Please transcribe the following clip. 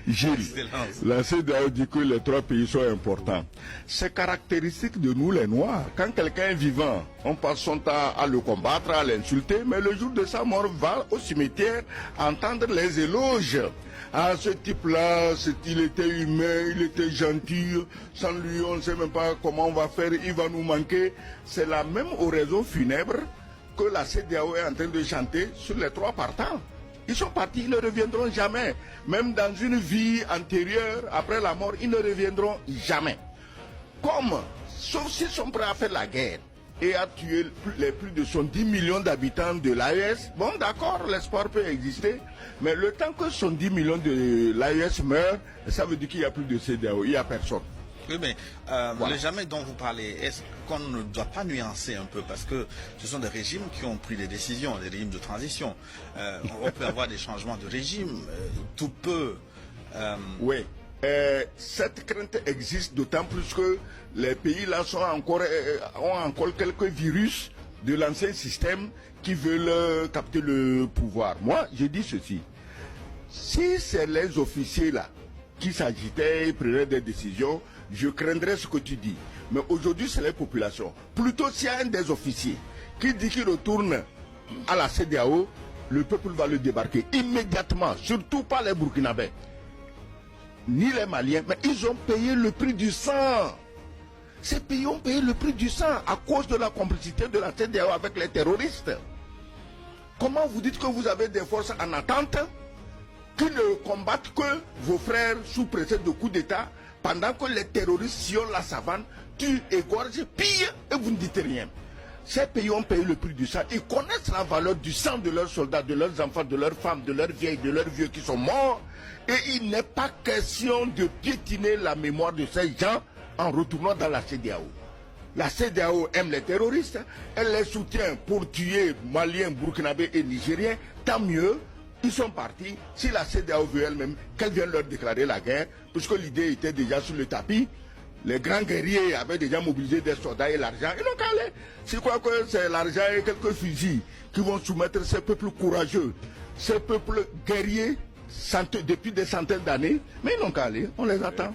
Gilles, la CEDEAO dit que les trois pays sont importants. C'est caractéristique de nous les Noirs. Quand quelqu'un est vivant, on passe son temps à le combattre, à l'insulter, mais le jour de sa mort, va au cimetière entendre les éloges. Ah, ce type-là, il était humain, il était gentil, sans lui, on ne sait même pas comment on va faire, il va nous manquer. C'est la même oraison funèbre que la CEDEAO est en train de chanter sur les trois partants. Ils sont partis, ils ne reviendront jamais. Même dans une vie antérieure, après la mort, ils ne reviendront jamais. Comme, sauf s'ils sont prêts à faire la guerre et à tuer les plus de 70 millions d'habitants de l'AES, bon d'accord, l'espoir peut exister, mais le temps que 70 millions de l'AES meurent, ça veut dire qu'il n'y a plus de CEDEAO, il n'y a personne. Oui, mais voilà. Le jamais dont vous parlez, est-ce qu'on ne doit pas nuancer un peu? Parce que ce sont des régimes qui ont pris des décisions, des régimes de transition. On peut avoir des changements de régime, tout peut... Oui, cette crainte existe d'autant plus que les pays là ont encore quelques virus de l'ancien système qui veulent capter le pouvoir. Moi, je dis ceci. Si c'est les officiers là qui s'agitaient et prenaient des décisions, je craindrais ce que tu dis. Mais aujourd'hui, c'est les populations. Plutôt s'il y a un des officiers qui dit qu'il retourne à la CEDEAO, le peuple va le débarquer immédiatement, surtout pas les Burkinabés, ni les Maliens, mais ils ont payé le prix du sang. Ces pays ont payé le prix du sang à cause de la complicité de la CEDEAO avec les terroristes. Comment vous dites que vous avez des forces en attente qui ne combattent que vos frères sous prétexte de coup d'État, pendant que les terroristes sillonnent la savane, tuent, égorgent, pillent, et vous ne dites rien. Ces pays ont payé le prix du sang. Ils connaissent la valeur du sang de leurs soldats, de leurs enfants, de leurs femmes, de leurs vieilles, de leurs vieux qui sont morts. Et il n'est pas question de piétiner la mémoire de ces gens en retournant dans la CEDEAO. La CEDEAO aime les terroristes, elle les soutient pour tuer Maliens, Burkinabés et Nigériens, tant mieux. Ils sont partis. Si la CEDEAO veut elle-même, qu'elle vienne leur déclarer la guerre, puisque l'idée était déjà sur le tapis. Les grands guerriers avaient déjà mobilisé des soldats et l'argent. Ils n'ont qu'à aller. Je crois que c'est l'argent et quelques fusils qui vont soumettre ces peuples courageux, ces peuples guerriers depuis des centaines d'années. Mais ils n'ont qu'à aller. On les attend.